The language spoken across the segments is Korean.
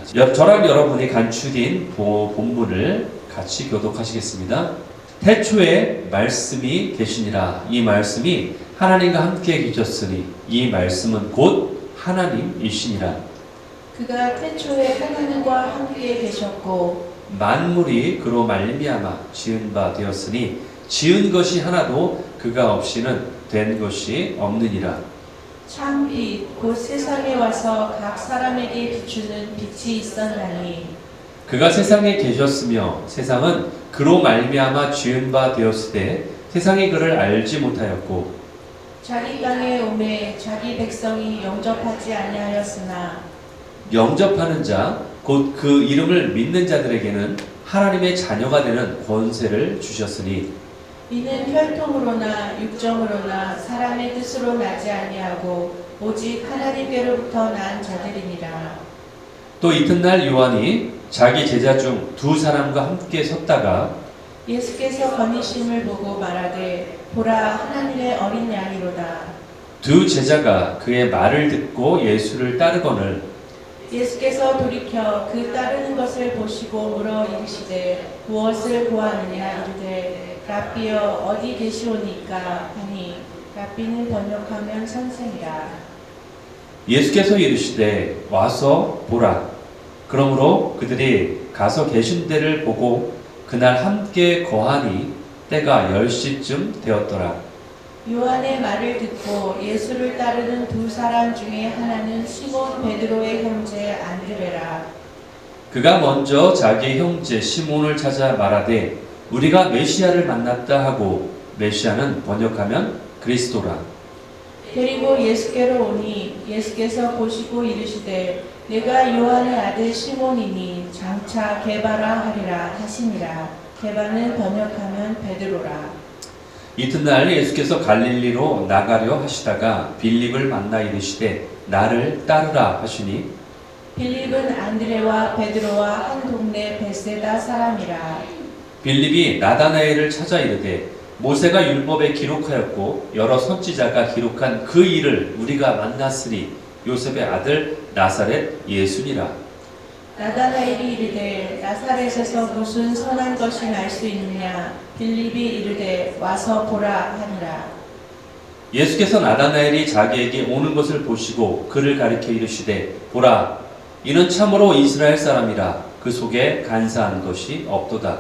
저랑 여러분이 간추린 본문을 같이 교독하시겠습니다. 태초에 말씀이 계시니라. 이 말씀이 하나님과 함께 계셨으니 이 말씀은 곧 하나님이시니라. 그가 태초에 하나님과 함께 계셨고 만물이 그로 말미암아 지은 바 되었으니 지은 것이 하나도 그가 없이는 된 것이 없느니라. 참빛 곧 세상에 와서 각 사람에게 비추는 빛이 있었나니 그가 세상에 계셨으며 세상은 그로 말미암아 지은 바 되었으되 세상이 그를 알지 못하였고 자기 땅에 오매 자기 백성이 영접하지 아니하였으나 영접하는 자 곧 그 이름을 믿는 자들에게는 하나님의 자녀가 되는 권세를 주셨으니 이는 혈통으로나 육정으로나 사람의 뜻으로 나지 아니하고 오직 하나님께로부터 난 자들이니라. 또 이튿날 요한이 자기 제자 중 두 사람과 함께 섰다가 예수께서 거니심을 보고 말하되 보라 하나님의 어린 양이로다. 두 제자가 그의 말을 듣고 예수를 따르거늘 예수께서 돌이켜 그 따르는 것을 보시고 물어 이르시되 무엇을 구하느냐 이르되 랍비여 어디 계시오니까 하니 랍비는 번역하면 선생이라. 예수께서 이르시되 와서 보라. 그러므로 그들이 가서 계신 데를 보고 그날 함께 거하니 때가 10시쯤 되었더라. 요한의 말을 듣고 예수를 따르는 두 사람 중에 하나는 시몬 베드로의 형제 안드레라. 그가 먼저 자기 형제 시몬을 찾아 말하되 우리가 메시아를 만났다 하고 메시아는 번역하면 그리스도라. 그리고 예수께로 오니 예수께서 보시고 이르시되 내가 요한의 아들 시몬이니 장차 게바라 하리라 하시니라. 게바는 번역하면 베드로라. 이튿날 예수께서 갈릴리로 나가려 하시다가 빌립을 만나 이르시되 나를 따르라 하시니 빌립은 안드레와 베드로와 한 동네 베세다 사람이라. 빌립이 나다나엘을 찾아 이르되 모세가 율법에 기록하였고 여러 선지자가 기록한 그 일을 우리가 만났으니 요셉의 아들 나사렛 예수니라. 나다나엘이 이르되 나사렛에서 무슨 선한 것이 날 수 있느냐. 빌립이 이르되 와서 보라 하니라. 예수께서 나다나엘이 자기에게 오는 것을 보시고 그를 가리켜 이르시되 보라 이는 참으로 이스라엘 사람이라 그 속에 간사한 것이 없도다.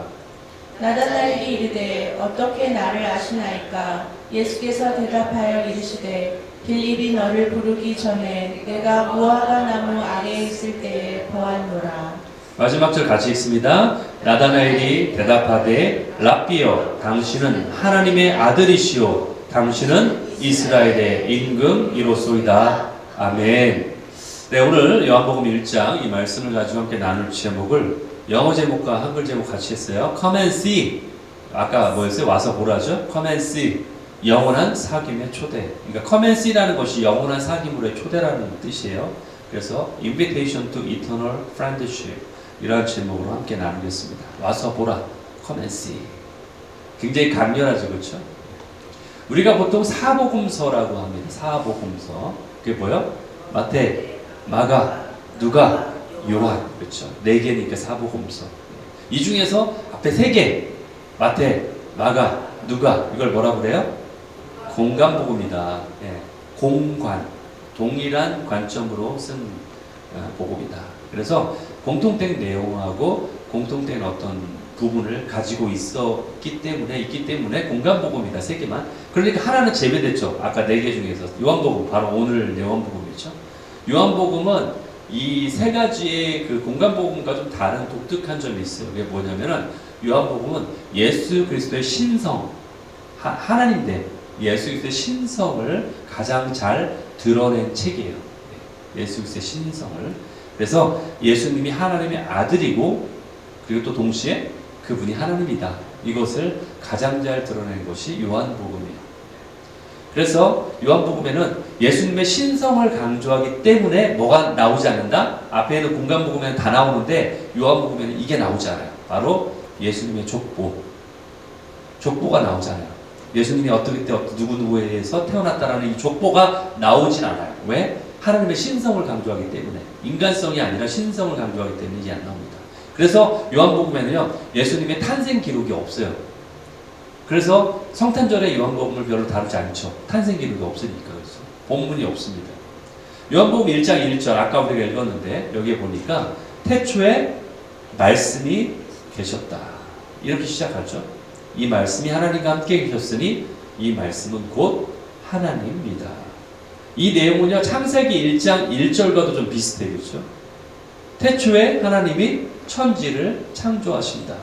나다나엘이 이르되 어떻게 나를 아시나이까. 예수께서 대답하여 이르시되 빌립이 너를 부르기 전에 내가 무화과 나무 아래에 있을 때에 보았노라. 마지막 절 같이 읽습니다. 나다나엘이 대답하되 랍비여 당신은 하나님의 아들이시오 당신은 이스라엘의 임금이로소이다. 아멘. 네, 오늘 요한복음 1장 이 말씀을 가지고 함께 나눌 제목을 영어 제목과 한글 제목 같이 했어요. Come and see. 아까 뭐였어요? 와서 보라죠. Come and see. 영원한 사귐의 초대. 그러니까 come and see라는 것이 영원한 사귐으로의 초대라는 뜻이에요. 그래서 Invitation to Eternal Friendship 이런 제목으로 함께 나누겠습니다. 와서 보라. Come and see. 굉장히 강렬하죠, 그렇죠? 우리가 보통 사복음서라고 합니다. 사복음서. 그게 뭐요? 마태, 마가, 누가, 요한. 그렇죠? 4개니까 사복음서. 이 중에서 앞에 3개. 마태, 마가, 누가. 이걸 뭐라고 그래요? 공관복음이다. 예. 공관. 동일한 관점으로 쓴 복음이다. 그래서 공통된 내용하고 공통된 어떤 부분을 가지고 있기 때문에 공관복음이다. 3개만. 그러니까 하나는 제외됐죠. 아까 4개 중에서. 요한복음, 바로 오늘 요한복음이죠. 요한복음은 이 3가지의 그 공관복음과 좀 다른 독특한 점이 있어요. 그게 뭐냐면은 요한복음은 예수 그리스도의 신성, 하나님 된 예수 그리스도의 신성을 가장 잘 드러낸 책이에요. 예수 그리스도의 신성을. 그래서 예수님이 하나님의 아들이고 그리고 또 동시에 그분이 하나님이다. 이것을 가장 잘 드러낸 것이 요한복음이에요. 그래서 요한복음에는 예수님의 신성을 강조하기 때문에 뭐가 나오지 않는다? 앞에 있는 공관복음에는 다 나오는데 요한복음에는 이게 나오지 않아요. 바로 예수님의 족보가 나오잖아요. 예수님이 어떻게 때 누구누구에 의해서 태어났다라는 이 족보가 나오진 않아요. 왜? 하나님의 신성을 강조하기 때문에, 인간성이 아니라 신성을 강조하기 때문에 이게 안 나옵니다. 그래서 요한복음에는요, 예수님의 탄생 기록이 없어요. 그래서 성탄절에 요한복음을 별로 다루지 않죠. 탄생 기록이 없으니까. 그래서 본문이 없습니다. 요한복음 1장 1절, 아까 우리가 읽었는데 여기에 보니까 태초에 말씀이 계셨다, 이렇게 시작하죠. 이 말씀이 하나님과 함께 계셨으니 이 말씀은 곧 하나님입니다. 이 내용은요, 창세기 1장 1절과도 좀 비슷해요. 그렇죠? 태초에 하나님이 천지를 창조하신다.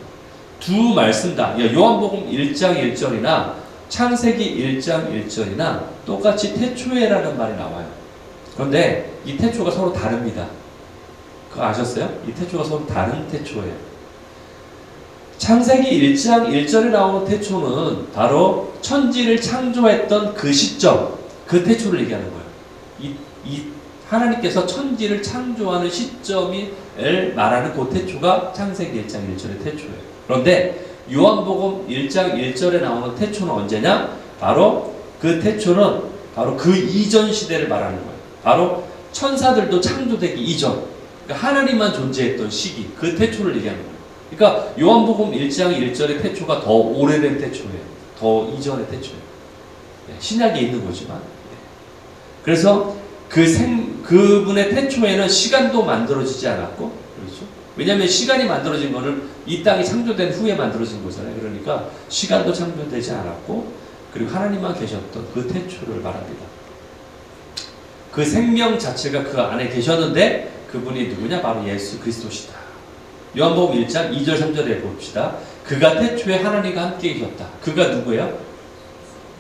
두 말씀 다, 요한복음 1장 1절이나 창세기 1장 1절이나 똑같이 태초에라는 말이 나와요. 그런데 이 태초가 서로 다릅니다. 그거 아셨어요? 이 태초가 서로 다른 태초예요. 창세기 1장 1절에 나오는 태초는 바로 천지를 창조했던 그 시점, 그 태초를 얘기하는 거예요. 이 하나님께서 천지를 창조하는 시점을 말하는 그 태초가 창세기 1장 1절의 태초예요. 그런데 요한복음 1장 1절에 나오는 태초는 언제냐? 바로 그 태초는 바로 그 이전 시대를 말하는 거예요. 바로 천사들도 창조되기 이전, 그러니까 하나님만 존재했던 시기, 그 태초를 얘기하는 거예요. 그러니까 요한복음 1장 1절의 태초가 더 오래된 태초예요. 더 이전의 태초예요. 신약에 있는 거지만. 그래서 그분의 태초에는 시간도 만들어지지 않았고, 그렇죠? 왜냐하면 시간이 만들어진 거는 이 땅이 창조된 후에 만들어진 거잖아요. 그러니까 시간도 창조되지 않았고, 그리고 하나님만 계셨던 그 태초를 말합니다. 그 생명 자체가 그 안에 계셨는데 그분이 누구냐? 바로 예수 그리스도시다. 요한복음 1장 2절 3절에 봅시다. 그가 태초에 하나님과 함께 계셨다. 그가 누구예요?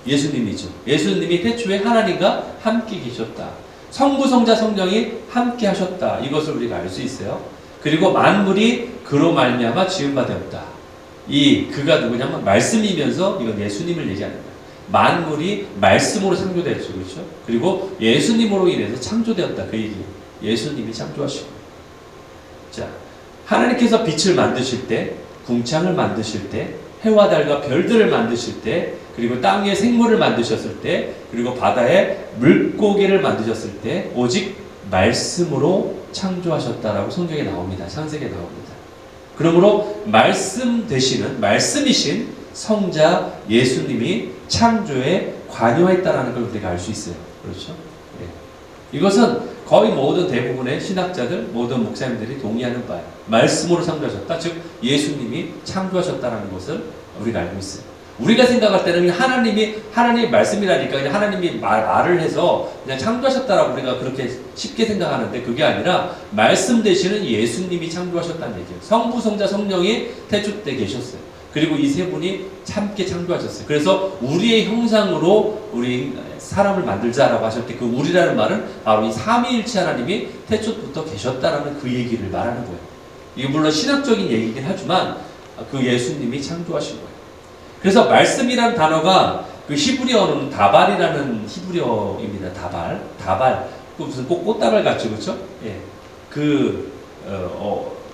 예수님이죠. 예수님이 태초에 하나님과 함께 계셨다. 성부, 성자, 성령이 함께 하셨다. 이것을 우리가 알 수 있어요. 그리고 만물이 그로 말미암아 지은 바 되었다. 이 그가 누구냐면 말씀이면서 이건 예수님을 얘기하는 거예요. 만물이 말씀으로 창조되었죠. 그렇죠? 그리고 예수님으로 인해서 창조되었다. 그 얘기. 예수님이 창조하시고. 자, 하나님께서 빛을 만드실 때, 궁창을 만드실 때, 해와 달과 별들을 만드실 때, 그리고 땅 위에 생물을 만드셨을 때, 그리고 바다에 물고기를 만드셨을 때 오직 말씀으로 창조하셨다라고 성경에 나옵니다. 창세기에 나옵니다. 그러므로 말씀 되시는, 말씀이신 성자 예수님이 창조에 관여했다라는 걸 우리가 알 수 있어요. 그렇죠? 예. 이것은 거의 모든 대부분의 신학자들, 모든 목사님들이 동의하는 바예요. 말씀으로 창조하셨다. 즉 예수님이 창조하셨다는 것을 우리가 알고 있어요. 우리가 생각할 때는 하나님의 말씀이라니까 그냥 하나님이 말을 해서 그냥 창조하셨다라고 우리가 그렇게 쉽게 생각하는데, 그게 아니라 말씀 되시는 예수님이 창조하셨다는 얘기예요. 성부, 성자, 성령이 태초 때 계셨어요. 그리고 이 세 분이 함께 창조하셨어요. 그래서 우리의 형상으로 우리 사람을 만들자라고 하실 때 그 우리라는 말은 바로 이 삼위일체 하나님이 태초부터 계셨다라는 그 얘기를 말하는 거예요. 이게 물론 신학적인 얘기긴 하지만 그 예수님이 창조하신 거예요. 그래서 말씀이라는 단어가 그 히브리어는 다발이라는 히브리어입니다. 다발. 무슨 꽃다발 같죠, 그렇죠? 예.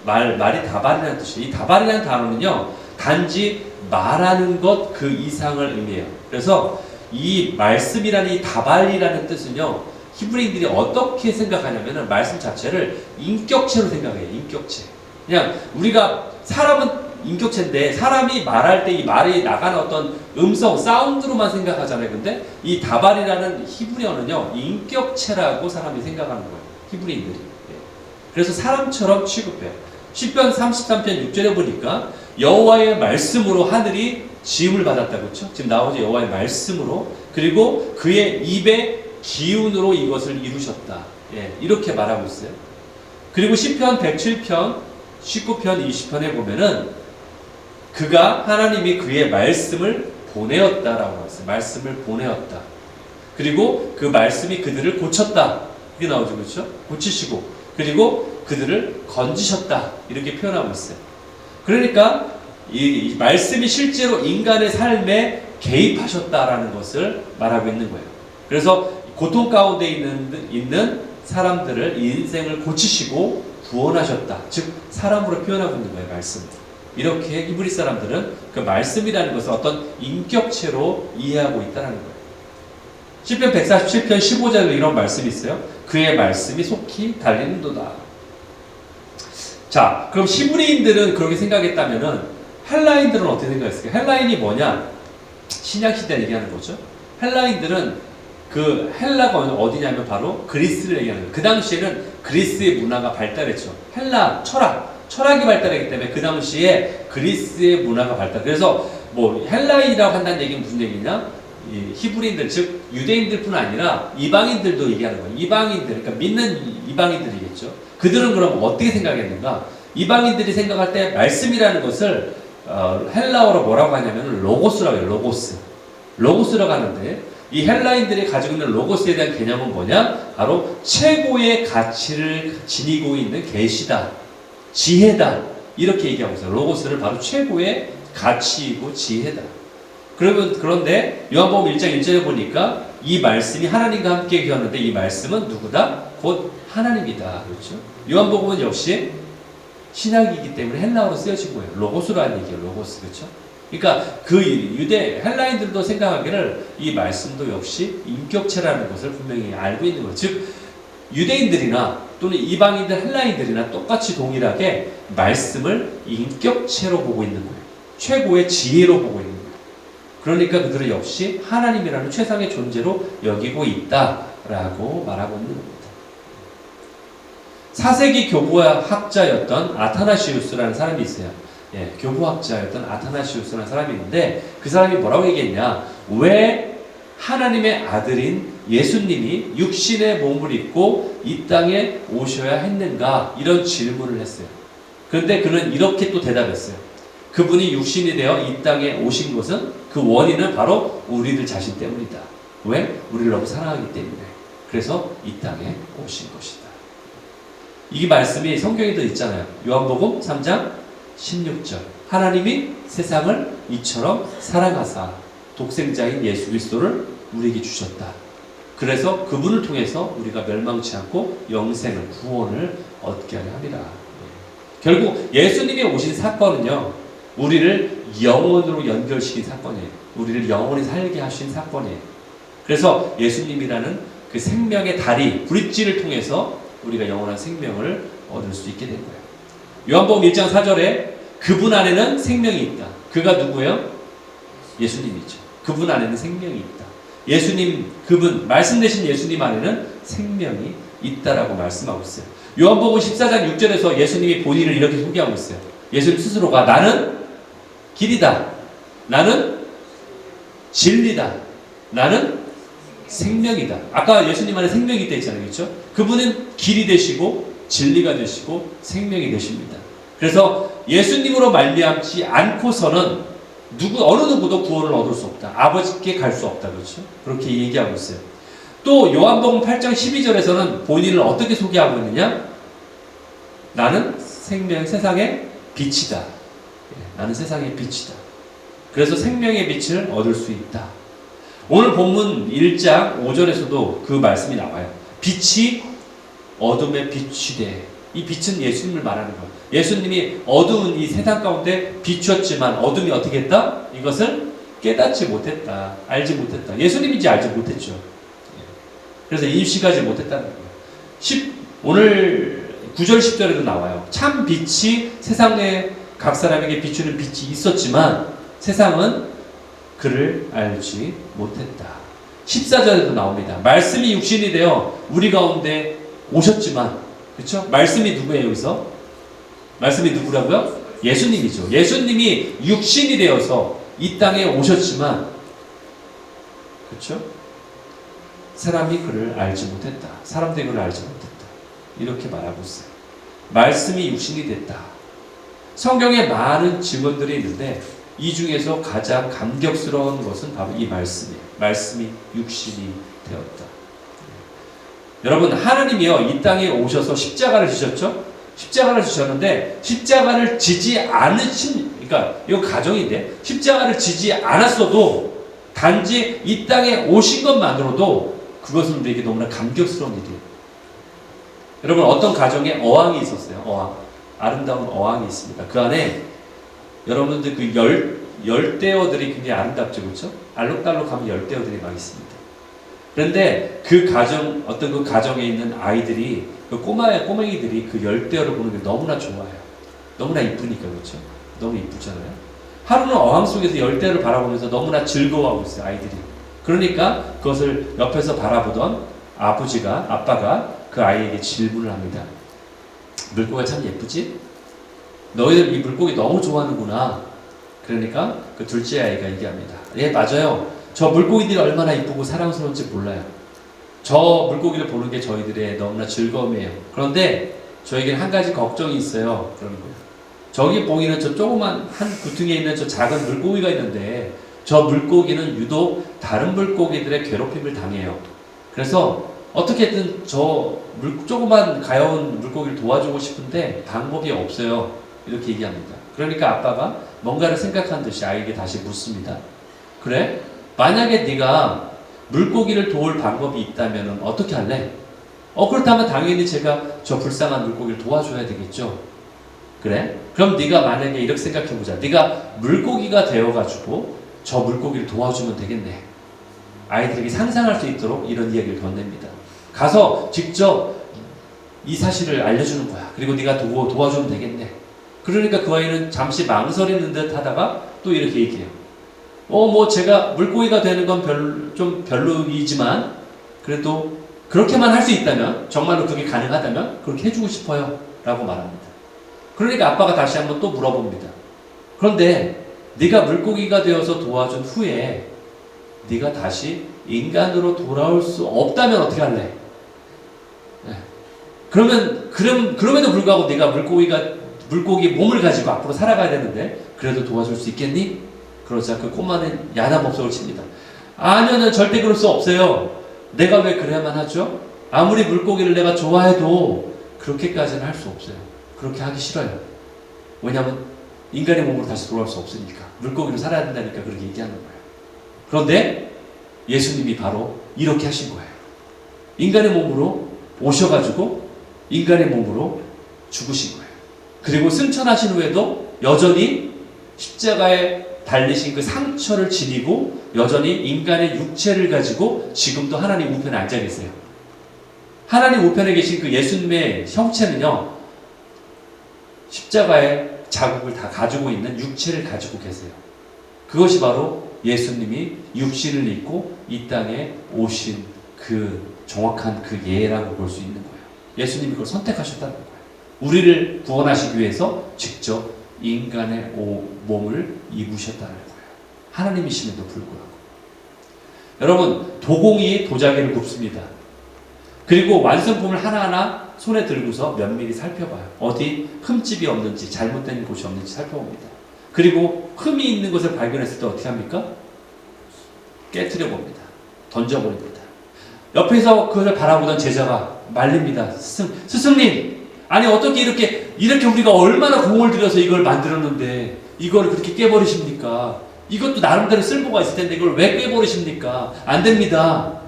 말이 다발이라는 뜻이에요. 이 다발이라는 단어는요, 단지 말하는 것 그 이상을 의미해요. 그래서 이 말씀이라는 이 다발이라는 뜻은요, 히브리인들이 어떻게 생각하냐면은 말씀 자체를 인격체로 생각해요. 인격체. 그냥 우리가 사람은 인격체인데 사람이 말할 때 이 말이 나가는 어떤 음성, 사운드로만 생각하잖아요. 근데 이 다발이라는 히브리어는요, 인격체라고 사람이 생각하는 거예요. 히브리인들이. 그래서 사람처럼 취급해요. 시편 33편 6절에 보니까 여호와의 말씀으로 하늘이 지음을 받았다. 그렇죠? 지금 나오죠. 여호와의 말씀으로. 그리고 그의 입의 기운으로 이것을 이루셨다. 예, 이렇게 말하고 있어요. 그리고 시편 107편, 19편, 20편에 보면은 그가 하나님이 그의 말씀을 보내었다라고 했어요. 말씀을 보내었다. 그리고 그 말씀이 그들을 고쳤다. 이게 나오죠. 그렇죠? 고치시고 그리고 그들을 건지셨다. 이렇게 표현하고 있어요. 그러니까 이 말씀이 실제로 인간의 삶에 개입하셨다라는 것을 말하고 있는 거예요. 그래서 고통 가운데 있는 사람들을 인생을 고치시고 구원하셨다. 즉 사람으로 표현하고 있는 거예요. 말씀. 이렇게 히브리 사람들은 그 말씀이라는 것을 어떤 인격체로 이해하고 있다는 거예요. 시편 147편 15절에 이런 말씀이 있어요. 그의 말씀이 속히 달리는도다. 자, 그럼 히브리인들은 그렇게 생각했다면은 헬라인들은 어떻게 생각했을까요? 헬라인이 뭐냐? 신약시대 얘기하는 거죠. 헬라인들은 그 헬라가 어디냐면 바로 그리스를 얘기하는 거예요. 그 당시에는 그리스의 문화가 발달했죠. 헬라, 철학이 발달했기 때문에 그 당시에 그리스의 문화가 발달. 그래서 뭐 헬라인이라고 한다는 얘기는 무슨 얘기냐? 이 히브리인들, 즉 유대인들뿐 아니라 이방인들도 얘기하는 거예요. 이방인들, 그러니까 믿는 이방인들이겠죠. 그들은 그럼 어떻게 생각했는가? 이방인들이 생각할 때 말씀이라는 것을 헬라어로 뭐라고 하냐면 로고스라고 해요. 로고스라고 하는데 이 헬라인들이 가지고 있는 로고스에 대한 개념은 뭐냐? 바로 최고의 가치를 지니고 있는 계시다, 지혜다, 이렇게 얘기하고 있어요. 로고스를 바로 최고의 가치이고 지혜다. 그런데 요한복음 1장 1절에 보니까 이 말씀이 하나님과 함께 계셨는데 이 말씀은 누구다? 곧 하나님이다. 그렇죠? 요한복음은 역시 신약이기 때문에 헬라어로 쓰여진 거예요. 로고스라는 얘기예요. 로고스. 그렇죠? 그러니까 그 유대 헬라인들도 생각하기를 이 말씀도 역시 인격체라는 것을 분명히 알고 있는 거예요. 즉 유대인들이나 또는 이방인들 헬라인들이나 똑같이 동일하게 말씀을 인격체로 보고 있는 거예요. 최고의 지혜로 보고 있는 거예요. 그러니까 그들은 역시 하나님이라는 최상의 존재로 여기고 있다라고 말하고 있는 겁니다. 4세기 교부학자였던 아타나시우스라는 사람이 있어요. 예, 교부학자였던 아타나시우스라는 사람이 있는데 그 사람이 뭐라고 얘기했냐? 왜 하나님의 아들인 예수님이 육신의 몸을 입고 이 땅에 오셔야 했는가? 이런 질문을 했어요. 그런데 그는 이렇게 또 대답했어요. 그분이 육신이 되어 이 땅에 오신 것은 그 원인은 바로 우리들 자신 때문이다. 왜? 우리를 너무 사랑하기 때문에. 그래서 이 땅에 오신 것이다. 이 말씀이 성경에도 있잖아요. 요한복음 3장 16절. 하나님이 세상을 이처럼 사랑하사 독생자인 예수 그리스도를 우리에게 주셨다. 그래서 그분을 통해서 우리가 멸망치 않고 영생을, 구원을 얻게 하려 함이라. 결국 예수님이 오신 사건은요, 우리를 영원으로 연결시킨 사건이에요. 우리를 영원히 살게 하신 사건이에요. 그래서 예수님이라는 그 생명의 다리, 브릿지를 통해서 우리가 영원한 생명을 얻을 수 있게 된 거예요. 요한복음 1장 4절에 그분 안에는 생명이 있다. 그가 누구예요? 예수님이죠. 그분 안에는 생명이 있다. 예수님, 그분, 말씀 되신 예수님 안에는 생명이 있다라고 말씀하고 있어요. 요한복음 14장 6절에서 예수님이 본인을 이렇게 소개하고 있어요. 예수님 스스로가 나는 길이다. 나는 진리다. 나는 생명이다. 아까 예수님 안에 생명이 있다 했잖아요. 그렇죠? 그분은 길이 되시고 진리가 되시고 생명이 되십니다. 그래서 예수님으로 말미암지 않고서는 어느 누구도 구원을 얻을 수 없다. 아버지께 갈 수 없다. 그렇죠? 그렇게 얘기하고 있어요. 또 요한복음 8장 12절에서는 본인을 어떻게 소개하고 있느냐? 나는 세상의 빛이다. 나는 세상의 빛이다. 그래서 생명의 빛을 얻을 수 있다. 오늘 본문 1장 5절에서도 그 말씀이 나와요. 빛이 어둠에 비추되. 이 빛은 예수님을 말하는 거예요. 예수님이 어두운 이 세상 가운데 비추었지만 어둠이 어떻게 했다? 이것을 깨닫지 못했다. 알지 못했다. 예수님인지 알지 못했죠. 그래서 인식하지 못했다는 거예요. 오늘 9절 10절에도 나와요. 참 빛이 세상에 각 사람에게 비추는 빛이 있었지만 세상은 그를 알지 못했다. 14절에도 나옵니다. 말씀이 육신이 되어 우리 가운데 오셨지만, 그렇죠? 말씀이 누구예요 여기서? 말씀이 누구라고요? 예수님이죠. 예수님이 육신이 되어서 이 땅에 오셨지만, 그렇죠? 사람이 그를 알지 못했다. 사람들이 그를 알지 못했다. 이렇게 말하고 있어요. 말씀이 육신이 됐다. 성경에 많은 증언들이 있는데 이 중에서 가장 감격스러운 것은 바로 이 말씀이에요. 말씀이 육신이 되었다. 여러분, 하나님이요 이 땅에 오셔서 십자가를 지셨죠? 십자가를 지셨는데 십자가를 지지 않으신, 그러니까 이거 가정인데 십자가를 지지 않았어도 단지 이 땅에 오신 것만으로도 그것은 우리에게 너무나 감격스러운 일이에요. 여러분, 어떤 가정에 어항이 있었어요. 어항. 아름다운 어항이 있습니다. 그 안에 여러분들 그 열대어들이 굉장히 아름답죠. 그렇죠? 알록달록하면 열대어들이 막 있습니다. 그런데 그 가정, 어떤 그 가정에 있는 아이들이, 그 꼬맹이들이 그 열대어를 보는 게 너무나 좋아요. 너무나 이쁘니까, 그렇죠? 너무 이쁘잖아요. 하루는 어항 속에서 열대어를 바라보면서 너무나 즐거워하고 있어요, 아이들이. 그러니까 그것을 옆에서 바라보던 아빠가 그 아이에게 질문을 합니다. 물고기가 참 예쁘지? 너희들 이 물고기 너무 좋아하는구나. 그러니까 그 둘째 아이가 얘기합니다. 예, 맞아요. 저 물고기들이 얼마나 이쁘고 사랑스러운지 몰라요. 저 물고기를 보는 게 저희들의 너무나 즐거움이에요. 그런데 저에게는 한 가지 걱정이 있어요. 그러는 거예요. 저기 보이는 저 조그만 한 구퉁이에 있는 저 작은 물고기가 있는데 저 물고기는 유독 다른 물고기들의 괴롭힘을 당해요. 그래서 어떻게든 저 조그만 가여운 물고기를 도와주고 싶은데 방법이 없어요. 이렇게 얘기합니다. 그러니까 아빠가 뭔가를 생각한 듯이 아이에게 다시 묻습니다. 그래? 만약에 네가 물고기를 도울 방법이 있다면 어떻게 할래? 그렇다면 당연히 제가 저 불쌍한 물고기를 도와줘야 되겠죠. 그래? 그럼 네가 만약에 이렇게 생각해보자. 네가 물고기가 되어가지고 저 물고기를 도와주면 되겠네. 아이들에게 상상할 수 있도록 이런 이야기를 건넵니다. 가서 직접 이 사실을 알려주는 거야. 그리고 네가 도와주면 되겠네. 그러니까 그 아이는 잠시 망설이는 듯 하다가 또 이렇게 얘기해요. 제가 물고기가 되는 건 좀 별로이지만 그래도 그렇게만 할 수 있다면, 정말로 그게 가능하다면 그렇게 해주고 싶어요. 라고 말합니다. 그러니까 아빠가 다시 한번 또 물어봅니다. 그런데 네가 물고기가 되어서 도와준 후에 네가 다시 인간으로 돌아올 수 없다면 어떻게 할래? 네. 그럼에도 불구하고 네가 물고기 몸을 가지고 앞으로 살아가야 되는데 그래도 도와줄 수 있겠니? 그러자 그 꼬마는 야단법석을 칩니다. 아니요, 절대 그럴 수 없어요. 내가 왜 그래야만 하죠? 아무리 물고기를 내가 좋아해도 그렇게까지는 할 수 없어요. 그렇게 하기 싫어요. 왜냐하면 인간의 몸으로 다시 돌아올 수 없으니까. 물고기로 살아야 된다니까 그렇게 얘기하는 거예요. 그런데 예수님이 바로 이렇게 하신 거예요. 인간의 몸으로 오셔가지고 인간의 몸으로 죽으신 거예요. 그리고 승천하신 후에도 여전히 십자가에 달리신 그 상처를 지니고 여전히 인간의 육체를 가지고 지금도 하나님 우편에 앉아 계세요. 하나님 우편에 계신 그 예수님의 형체는요, 십자가의 자국을 다 가지고 있는 육체를 가지고 계세요. 그것이 바로 예수님이 육신을 입고 이 땅에 오신 그 정확한 그 예라고 볼 수 있는 거예요. 예수님이 그걸 선택하셨다는 거예요. 우리를 구원하시기 위해서 직접 인간의 몸을 입으셨다는 거예요. 하나님이심에도 불구하고. 여러분, 도공이 도자기를 굽습니다. 그리고 완성품을 하나하나 손에 들고서 면밀히 살펴봐요. 어디 흠집이 없는지, 잘못된 곳이 없는지 살펴봅니다. 그리고 흠이 있는 것을 발견했을 때 어떻게 합니까? 깨트려 봅니다. 던져버립니다. 옆에서 그것을 바라보던 제자가 말립니다. 스승님, 아니 어떻게 이렇게 우리가 얼마나 공을 들여서 이걸 만들었는데 이걸 그렇게 깨버리십니까? 이것도 나름대로 쓸모가 있을 텐데 이걸 왜 깨버리십니까? 안 됩니다.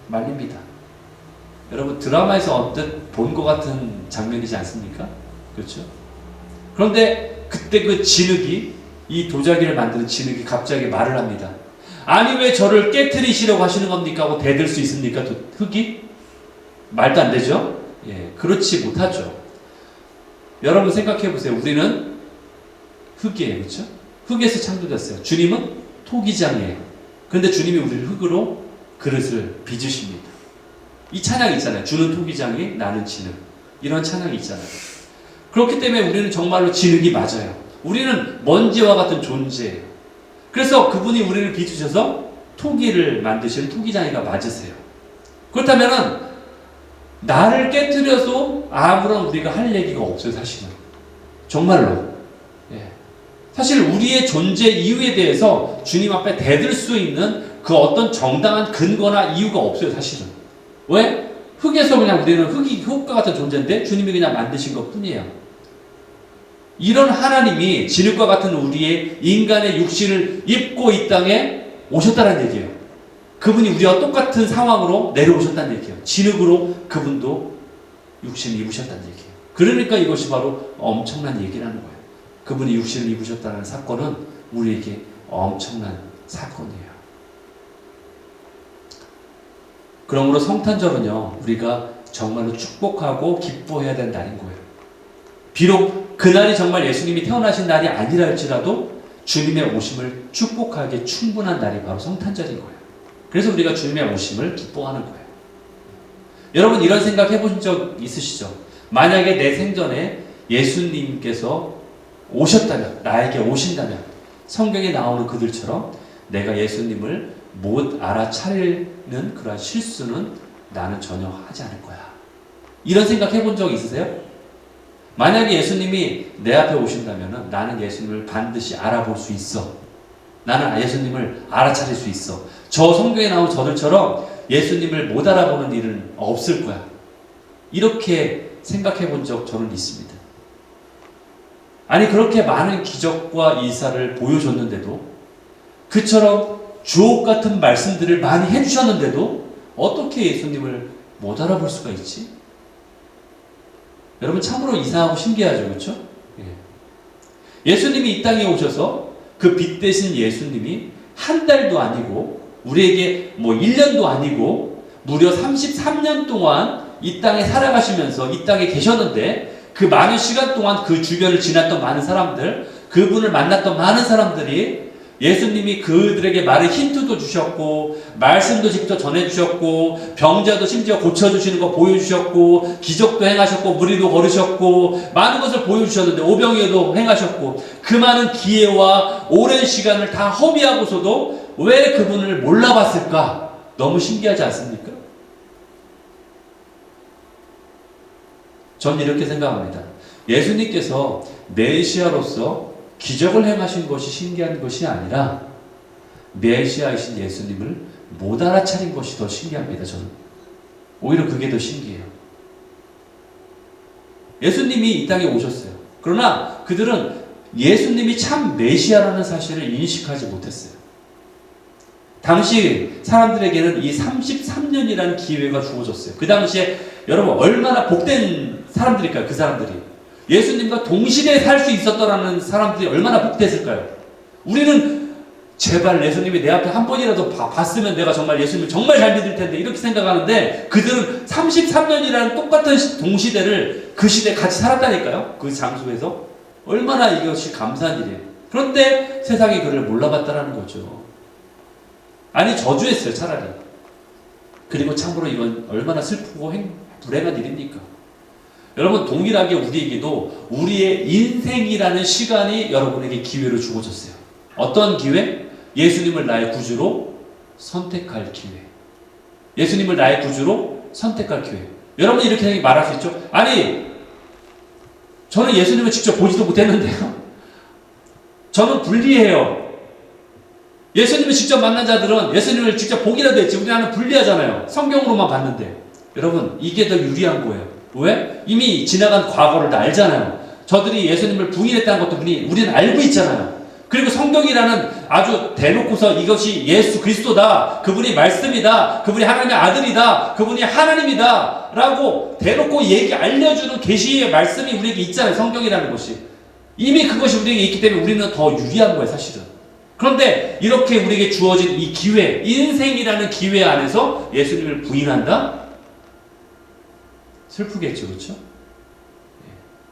말립니다. 여러분, 드라마에서 언뜻 본 것 같은 장면이지 않습니까? 그렇죠? 그런데 그때 그 진흙이, 이 도자기를 만드는 진흙이 갑자기 말을 합니다. 아니 왜 저를 깨트리시려고 하시는 겁니까? 하고 대들 수 있습니까? 흙이? 말도 안 되죠? 예, 그렇지 못하죠. 여러분 생각해 보세요. 우리는 흙이에요. 그렇죠? 흙에서 창조됐어요. 주님은 토기장이에요. 그런데 주님이 우리를 흙으로 그릇을 빚으십니다. 이 찬양이 있잖아요. 주는 토기장이, 나는 진흙. 이런 찬양이 있잖아요. 그렇기 때문에 우리는 정말로 진흙이 맞아요. 우리는 먼지와 같은 존재예요. 그래서 그분이 우리를 빚으셔서 토기를 만드시는 토기장이가 맞으세요. 그렇다면은 나를 깨트려서 아무런 우리가 할 얘기가 없어요. 사실은. 정말로. 예. 사실 우리의 존재 이유에 대해서 주님 앞에 대들 수 있는 그 어떤 정당한 근거나 이유가 없어요. 사실은. 왜? 흙에서 그냥 우리는 흙과 같은 존재인데 주님이 그냥 만드신 것 뿐이에요. 이런 하나님이 진흙과 같은 우리의 인간의 육신을 입고 이 땅에 오셨다는 얘기예요. 그분이 우리와 똑같은 상황으로 내려오셨다는 얘기예요. 진흙으로 그분도 육신을 입으셨다는 얘기예요. 그러니까 이것이 바로 엄청난 얘기라는 거예요. 그분이 육신을 입으셨다는 사건은 우리에게 엄청난 사건이에요. 그러므로 성탄절은요, 우리가 정말로 축복하고 기뻐해야 되는 날인 거예요. 비록 그날이 정말 예수님이 태어나신 날이 아니라 할지라도 주님의 오심을 축복하기에 충분한 날이 바로 성탄절인 거예요. 그래서 우리가 주님의 오심을 기뻐하는 거예요. 여러분, 이런 생각 해보신 적 있으시죠? 만약에 내 생전에 예수님께서 오셨다면, 나에게 오신다면, 성경에 나오는 그들처럼 내가 예수님을 못 알아차리는 그러한 실수는 나는 전혀 하지 않을 거야. 이런 생각 해본 적 있으세요? 만약에 예수님이 내 앞에 오신다면 나는 예수님을 반드시 알아볼 수 있어. 나는 예수님을 알아차릴 수 있어. 저 성경에 나온 저들처럼 예수님을 못 알아보는 일은 없을 거야. 이렇게 생각해 본 적 저는 있습니다. 아니, 그렇게 많은 기적과 이사를 보여줬는데도, 그처럼 주옥 같은 말씀들을 많이 해주셨는데도 어떻게 예수님을 못 알아볼 수가 있지? 여러분, 참으로 이상하고 신기하죠, 그렇죠? 예수님이 이 땅에 오셔서 그 빛 대신 예수님이 한 달도 아니고 우리에게 1년도 아니고 무려 33년 동안 이 땅에 살아가시면서 이 땅에 계셨는데, 그 많은 시간 동안 그 주변을 지났던 많은 사람들, 그분을 만났던 많은 사람들이 예수님이 그들에게 말의 힌트도 주셨고, 말씀도 직접 전해주셨고, 병자도 심지어 고쳐주시는 거 보여주셨고, 기적도 행하셨고, 무리도 걸으셨고, 많은 것을 보여주셨는데, 오병이어도 행하셨고, 그 많은 기회와 오랜 시간을 다 허비하고서도 왜 그분을 몰라봤을까? 너무 신기하지 않습니까? 전 이렇게 생각합니다. 예수님께서 메시아로서 기적을 행하신 것이 신기한 것이 아니라 메시아이신 예수님을 못 알아차린 것이 더 신기합니다. 저는 오히려 그게 더 신기해요. 예수님이 이 땅에 오셨어요. 그러나 그들은 예수님이 참 메시아라는 사실을 인식하지 못했어요. 당시 사람들에게는 이 33년이라는 기회가 주어졌어요. 그 당시에 여러분 얼마나 복된 사람들일까요? 그 사람들이 예수님과 동시대에 살 수 있었더라는 사람들이 얼마나 복됐을까요? 우리는 제발 예수님이 내 앞에 한 번이라도 봤으면 내가 정말 예수님을 정말 잘 믿을 텐데 이렇게 생각하는데, 그들은 33년이라는 똑같은 동시대를 그 시대에 같이 살았다니까요. 그 장소에서. 얼마나 이것이 감사한 일이에요. 그런데 세상이 그를 몰라봤다라는 거죠. 아니, 저주했어요, 차라리. 그리고 참으로 이건 얼마나 슬프고 불행한 일입니까? 여러분, 동일하게 우리에게도 우리의 인생이라는 시간이 여러분에게 기회로 주어졌어요. 어떤 기회? 예수님을 나의 구주로 선택할 기회. 예수님을 나의 구주로 선택할 기회. 여러분이 이렇게 말할 수 있죠? 아니, 저는 예수님을 직접 보지도 못했는데요. 저는 불리해요. 예수님을 직접 만난 자들은 예수님을 직접 보기라도 했지, 우리는 불리하잖아요. 성경으로만 봤는데. 여러분, 이게 더 유리한 거예요. 왜? 이미 지나간 과거를 다 알잖아요. 저들이 예수님을 부인했다는 것도 우리는 알고 있잖아요. 그리고 성경이라는 아주 대놓고서 이것이 예수 그리스도다, 그분이 말씀이다, 그분이 하나님의 아들이다, 그분이 하나님이다 라고 대놓고 알려주는 계시의 말씀이 우리에게 있잖아요. 성경이라는 것이 이미 그것이 우리에게 있기 때문에 우리는 더 유리한 거예요, 사실은. 그런데 이렇게 우리에게 주어진 이 기회, 인생이라는 기회 안에서 예수님을 부인한다? 슬프겠죠, 그렇죠?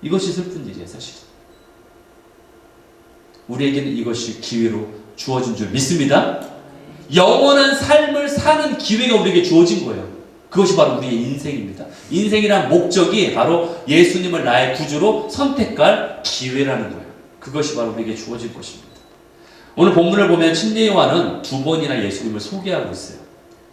이것이 슬픈 일이에요, 사실. 우리에게는 이것이 기회로 주어진 줄 믿습니다. 영원한 삶을 사는 기회가 우리에게 주어진 거예요. 그것이 바로 우리의 인생입니다. 인생이란 목적이 바로 예수님을 나의 구주로 선택할 기회라는 거예요. 그것이 바로 우리에게 주어진 것입니다. 오늘 본문을 보면 침례 요한은 2번이나 예수님을 소개하고 있어요.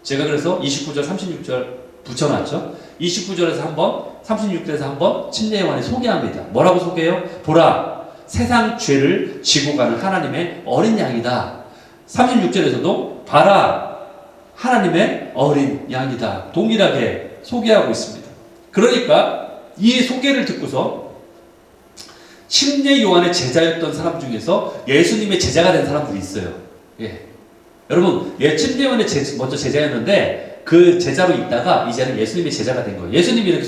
제가 그래서 29절, 36절 붙여놨죠. 29절에서 한 번, 36절에서 한 번 침례 요한이 소개합니다. 뭐라고 소개해요? 보라, 세상 죄를 지고 가는 하나님의 어린 양이다. 36절에서도 봐라, 하나님의 어린 양이다. 동일하게 소개하고 있습니다. 그러니까 이 소개를 듣고서 침례 요한의 제자였던 사람 중에서 예수님의 제자가 된 사람들이 있어요. 여러분, 침례 요한의 먼저 제자였는데 그 제자로 있다가 이제는 예수님의 제자가 된 거예요. 예수님이 이렇게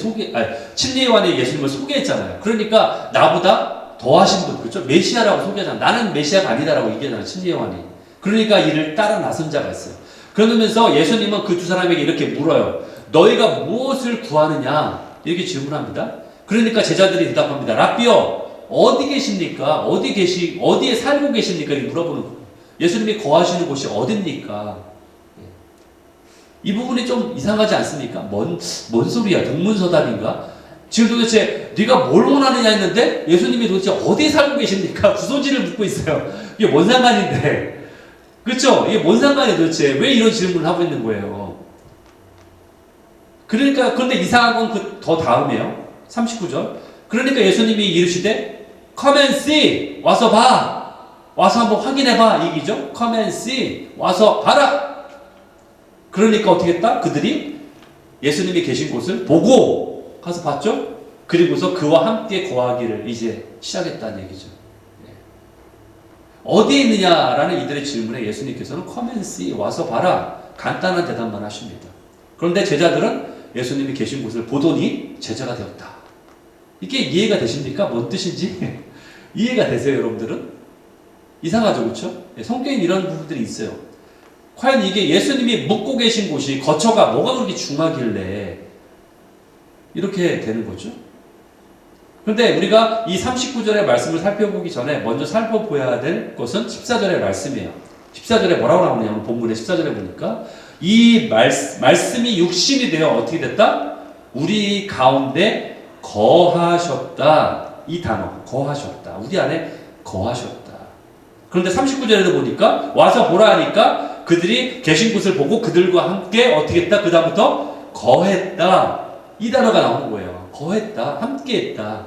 침례 요한이 예수님을 소개했잖아요. 그러니까 나보다 더하신 분, 그렇죠? 메시아라고 소개하잖아요. 나는 메시아가 아니다라고 얘기하잖아요, 침례 요한이. 그러니까 이를 따라 나선 자가 있어요. 그러면서 예수님은 그 두 사람에게 이렇게 물어요. 너희가 무엇을 구하느냐? 이렇게 질문합니다. 그러니까 제자들이 대답합니다. 랍비요, 어디 계십니까? 어디에 살고 계십니까? 이렇게 물어보는 거예요. 예수님이 거하시는 곳이 어딥니까? 이 부분이 좀 이상하지 않습니까? 뭔 소리야? 동문서답인가? 지금 도대체 네가 뭘 원하느냐 했는데 예수님이 도대체 어디에 살고 계십니까? 주소지를 묻고 있어요. 이게 뭔 상관인데? 그렇죠? 이게 뭔 상관이에요 도대체? 왜 이런 질문을 하고 있는 거예요? 그러니까 그런데 이상한 건 그 더 다음이에요. 39절. 그러니까 예수님이 이르시되 Come and see. 와서 봐. 와서 한번 확인해 봐. 이 얘기죠. Come and see. 와서 봐라. 그러니까 어떻게 했다? 그들이 예수님이 계신 곳을 보고 가서 봤죠? 그리고서 그와 함께 거하기를 이제 시작했다는 얘기죠. 어디에 있느냐라는 이들의 질문에 예수님께서는 Come and see. 와서 봐라. 간단한 대답만 하십니다. 그런데 제자들은 예수님이 계신 곳을 보더니 제자가 되었다. 이게 이해가 되십니까? 뭔 뜻인지? 이해가 되세요, 여러분들은? 이상하죠, 그렇죠? 성경에 이런 부분들이 있어요. 과연 이게 예수님이 묵고 계신 곳이 거처가 뭐가 그렇게 중하길래 이렇게 되는 거죠? 그런데 우리가 이 39절의 말씀을 살펴보기 전에 먼저 살펴봐야 될 것은 14절의 말씀이에요. 14절에 뭐라고 나오냐면 본문의 14절에 보니까 이 말씀이 육신이 되어 어떻게 됐다? 우리 가운데 거하셨다. 이 단어 거하셨다. 우리 안에 거하셨다. 그런데 39절에도 보니까 와서 보라 하니까 그들이 계신 곳을 보고 그들과 함께 어떻게 했다? 그 다음부터 거했다. 이 단어가 나오는 거예요. 거했다. 함께했다.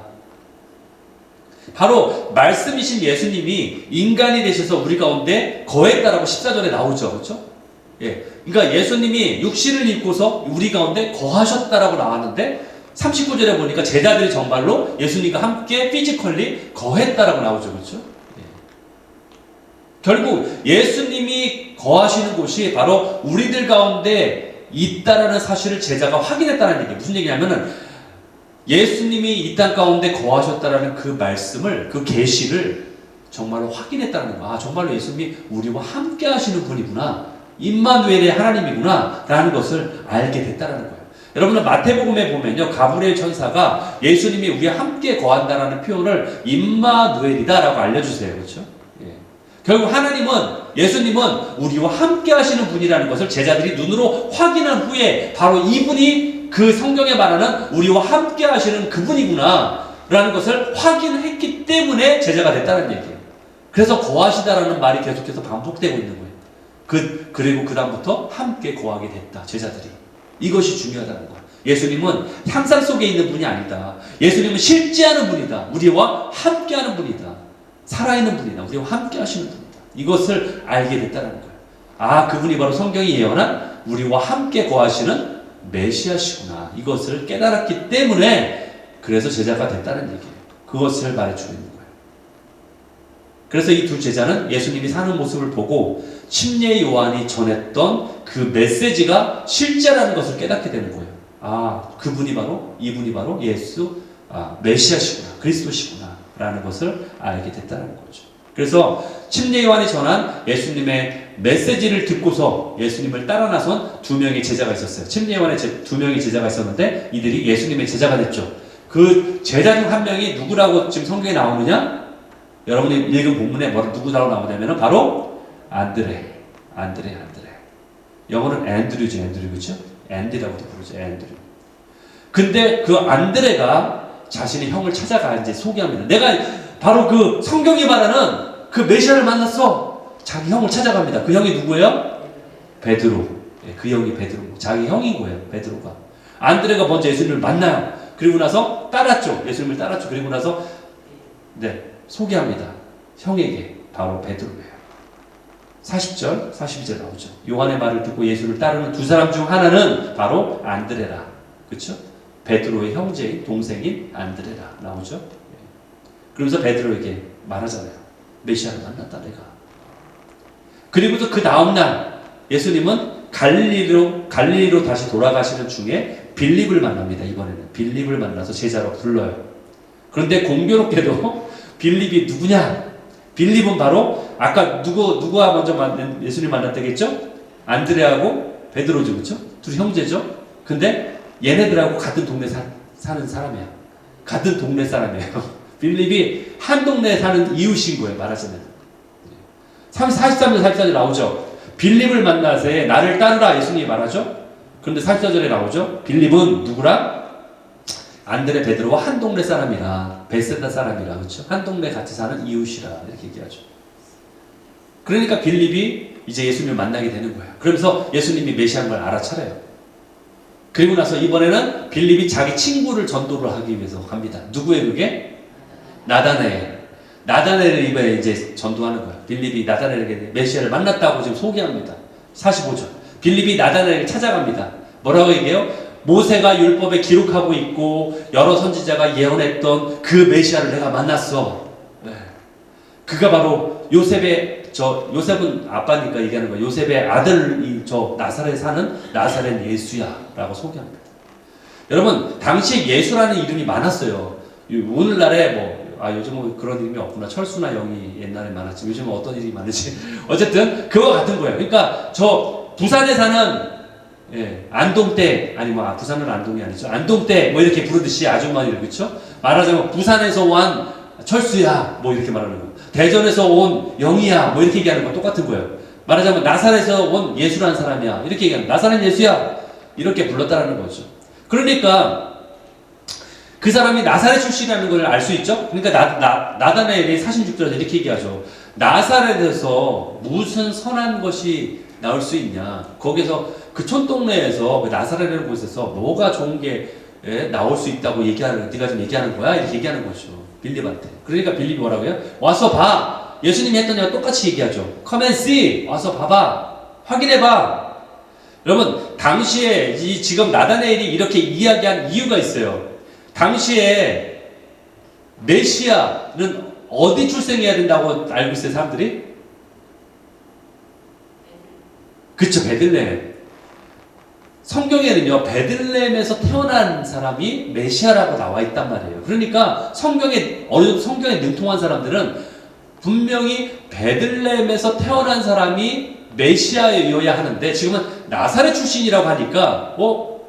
바로 말씀이신 예수님이 인간이 되셔서 우리 가운데 거했다라고 14절에 나오죠. 그렇죠? 예. 그러니까 예수님이 육신을 입고서 우리 가운데 거하셨다라고 나왔는데 39절에 보니까 제자들이 정말로 예수님과 함께 피지컬리 거했다라고 나오죠. 그렇죠? 예. 결국 예수님이 거하시는 곳이 바로 우리들 가운데 있다라는 사실을 제자가 확인했다는 얘기예요. 무슨 얘기냐면은 예수님이 이 땅 가운데 거하셨다라는 그 말씀을, 그 계시를 정말로 확인했다는 거야. 아, 정말로 예수님이 우리와 함께 하시는 분이구나. 임마누엘의 하나님이구나. 라는 것을 알게 됐다는 거예요. 여러분은 마태복음에 보면요. 가브리엘 천사가 예수님이 우리와 함께 거한다라는 표현을 임마누엘이다 라고 알려주세요. 그렇죠? 예. 결국 하나님은, 예수님은 우리와 함께 하시는 분이라는 것을 제자들이 눈으로 확인한 후에 바로 이분이 그 성경에 말하는 우리와 함께 하시는 그분이구나 라는 것을 확인했기 때문에 제자가 됐다는 얘기예요. 그래서 거하시다라는 말이 계속해서 반복되고 있는 거예요. 그리고 그 다음부터 함께 거하게 됐다. 제자들이. 이것이 중요하다는 거예요. 예수님은 상상 속에 있는 분이 아니다. 예수님은 실제하는 분이다. 우리와 함께하는 분이다. 살아있는 분이다. 우리와 함께 하시는 분이다. 이것을 알게 됐다는 거예요. 아, 그분이 바로 성경이 예언한 우리와 함께 거하시는 메시아시구나. 이것을 깨달았기 때문에 그래서 제자가 됐다는 얘기예요. 그것을 말해주고 있는 거예요. 그래서 이 두 제자는 예수님이 사는 모습을 보고 침례 요한이 전했던 그 메시지가 실제라는 것을 깨닫게 되는 거예요. 아, 그분이 바로, 이분이 바로 예수, 메시아시구나. 그리스도시구나. 라는 것을 알게 됐다는 거죠. 그래서 침례 요한이 전한 예수님의 메시지를 듣고서 예수님을 따라 나선 두 명의 제자가 있었어요. 침례 요한의 두 명의 제자가 있었는데 이들이 예수님의 제자가 됐죠. 그 제자 중 한 명이 누구라고 지금 성경에 나오느냐? 여러분이 읽은 본문에 누구라고 나오냐면 바로 안드레. 영어는 앤드류죠. 앤드류. 그렇죠? 앤디라고도 부르죠. 앤드류. 근데 그 안드레가 자신의 형을 찾아가 이제 소개합니다. 내가 바로 그 성경이 말하는 그 메시아를 만났어. 자기 형을 찾아갑니다. 그 형이 누구예요? 베드로. 그 형이 베드로. 자기 형인 거예요. 베드로가. 안드레가 먼저 예수님을 만나요. 그리고 나서 따랐죠. 예수님을 따랐죠. 그리고 나서 소개합니다. 형에게. 바로 베드로예요. 40절, 42절 나오죠. 요한의 말을 듣고 예수를 따르는 두 사람 중 하나는 바로 안드레라. 그렇죠? 베드로의 형제인 동생인 안드레라 나오죠. 그러면서 베드로에게 말하잖아요. 메시아를 만났다 내가. 그리고도 그 다음날 예수님은 갈릴리로 다시 돌아가시는 중에 빌립을 만납니다. 이번에는 빌립을 만나서 제자로 불러요. 그런데 공교롭게도 빌립이 누구냐? 빌립은 바로 아까 누구와 먼저 예수님 만났다겠죠? 안드레하고 베드로죠, 그렇죠? 둘이 형제죠. 근데 얘네들하고 같은 동네 사는 사람이야. 같은 동네 사람이에요. 빌립이 한 동네에 사는 이웃인 거예요, 말하자면. 43절, 44절 나오죠. 빌립을 만나세 나를 따르라 예수님이 말하죠. 그런데 44절에 나오죠. 빌립은 누구랑? 안드레 베드로와 한 동네 사람이라, 베세다 사람이라, 그렇죠? 한 동네 같이 사는 이웃이라 이렇게 얘기하죠. 그러니까 빌립이 이제 예수님을 만나게 되는 거예요. 그러면서 예수님이 메시아인 걸 알아차려요. 그리고 나서 이번에는 빌립이 자기 친구를 전도를 하기 위해서 갑니다. 누구의 그게? 나다나엘을 이번에 이제 전도하는 거예요. 빌립이 나다나엘에게 메시아를 만났다고 지금 소개합니다. 45절. 빌립이 나다나엘을 찾아갑니다. 뭐라고 얘기해요? 모세가 율법에 기록하고 있고 여러 선지자가 예언했던 그 메시아를 내가 만났어. 네. 그가 바로 요셉은 아빠니까 얘기하는 거예요. 요셉의 아들이 저 나사렛에 사는 나사렛 예수야라고 소개합니다. 여러분, 당시에 예수라는 이름이 많았어요. 오늘날에 요즘은 그런 이름이 없구나. 철수나 영이 옛날에 많았지. 요즘은 어떤 이름이 많은지. 어쨌든 그와 같은 거예요. 그러니까 저 부산에 사는 안동대, 부산은 안동이 아니죠. 안동대 이렇게 부르듯이 아줌마들, 그렇죠? 말하자면 부산에서 온 철수야 이렇게 말하는 거예요. 대전에서 온 영이야 이렇게 얘기하는 거 똑같은 거예요. 말하자면 나사렛에서 온 예수라는 사람이야 이렇게 얘기하는 거예요. 나사렛 예수야 이렇게 불렀다라는 거죠. 그러니까 그 사람이 나사렛 출신이라는 걸 알 수 있죠. 그러니까 나다나엘이 46절에서 이렇게 얘기하죠. 나사렛에서 무슨 선한 것이 나올 수 있냐. 거기서 그 촌동네에서 그 나사렛이라는 곳에서 뭐가 좋은 게 나올 수 있다고 네가 좀 얘기하는 거야? 이렇게 얘기하는 거죠. 빌립한테. 그러니까 빌립이 뭐라고요? 와서 봐. 예수님이 했던 얘기가 똑같이 얘기하죠. Come and see. 와서 봐봐. 확인해봐. 여러분, 당시에 지금 나다나엘이 이렇게 이야기한 이유가 있어요. 당시에 메시아는 어디 출생해야 된다고 알고 있어요, 사람들이? 그쵸, 베들레헴. 성경에는요, 베들레헴에서 태어난 사람이 메시아라고 나와 있단 말이에요. 그러니까 성경에 능통한 사람들은 분명히 베들레헴에서 태어난 사람이 메시아여야 하는데, 지금은 나사렛 출신이라고 하니까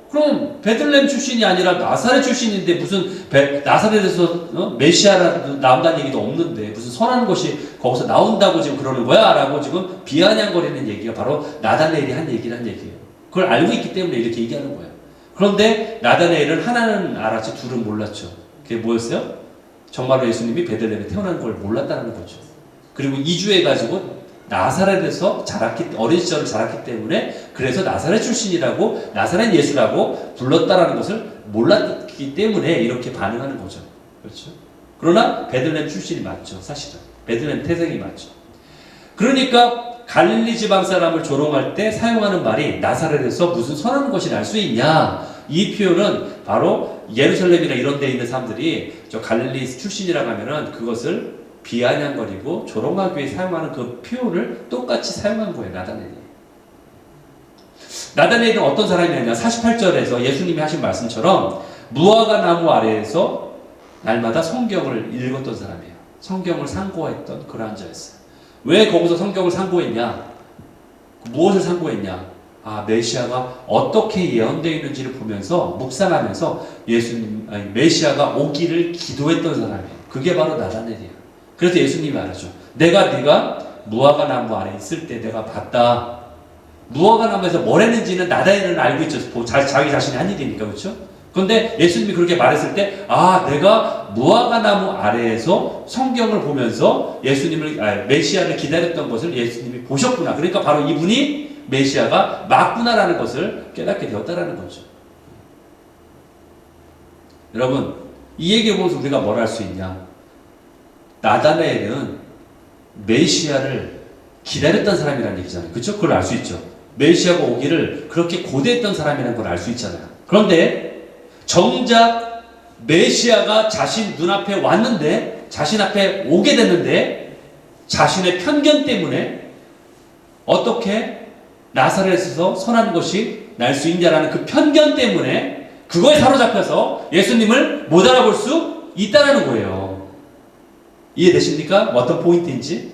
그럼 베들레헴 출신이 아니라 나사렛 출신인데 무슨 나사렛에서 메시아라도 나온다는 얘기도 없는데 무슨 선한 것이 거기서 나온다고 지금 그러는 거야? 라고 지금 비아냥거리는 얘기가 바로 나다나엘이 한 얘기란 얘기예요. 그걸 알고 있기 때문에 이렇게 얘기하는 거예요. 그런데 나다나엘은 하나는 알았지 둘은 몰랐죠. 그게 뭐였어요? 정말로 예수님이 베들레헴에 태어난 걸 몰랐다는 거죠. 그리고 이주해가지고 나사렛에서 어린 시절을 자랐기 때문에 그래서 나사렛 출신이라고 나사렛 예수라고 불렀다라는 것을 몰랐기 때문에 이렇게 반응하는 거죠. 그렇죠? 그러나 베들레헴 출신이 맞죠. 사실은 베들레헴 태생이 맞죠. 그러니까 갈릴리 지방 사람을 조롱할 때 사용하는 말이 나사렛에서 무슨 선한 것이 날 수 있냐. 이 표현은 바로 예루살렘이나 이런 데 있는 사람들이 저 갈릴리 출신이라고 하면은 그것을 비아냥거리고 조롱하기 위해 사용하는 그 표현을 똑같이 사용한 거예요. 나다나엘은 어떤 사람이었냐. 48절에서 예수님이 하신 말씀처럼 무화과 나무 아래에서 날마다 성경을 읽었던 사람이에요. 성경을 상고했던 그러한 자였어요. 왜 거기서 성경을 상고했냐? 무엇을 상고했냐? 메시아가 어떻게 예언되어 있는지를 보면서 묵상하면서 메시아가 오기를 기도했던 사람이에요. 그게 바로 나다나엘이에요. 그래서 예수님이 말하죠. 네가 무화과 나무 아래 있을 때 내가 봤다. 무화과 나무에서 뭘 했는지는 나다나엘은 알고 있죠. 자기 자신이 한 일이니까, 그렇죠? 그런데 예수님이 그렇게 말했을 때, 내가 무화과 나무 아래에서 성경을 보면서 메시아를 기다렸던 것을 예수님이 보셨구나. 그러니까 바로 이분이 메시아가 맞구나라는 것을 깨닫게 되었다라는 거죠. 여러분, 이 얘기를 보면서 우리가 뭘 할 수 있냐? 나다나엘은 메시아를 기다렸던 사람이라는 얘기잖아요. 그렇죠? 그걸 알 수 있죠. 메시아가 오기를 그렇게 고대했던 사람이라는 걸 알 수 있잖아요. 그런데 정작 메시아가 자신 눈앞에 왔는데, 자신 앞에 오게 됐는데 자신의 편견 때문에 어떻게 나사렛에서 선한 것이 날 수 있냐라는 그 편견 때문에 그거에 사로잡혀서 예수님을 못 알아볼 수 있다는 거예요. 이해되십니까? 어떤 포인트인지?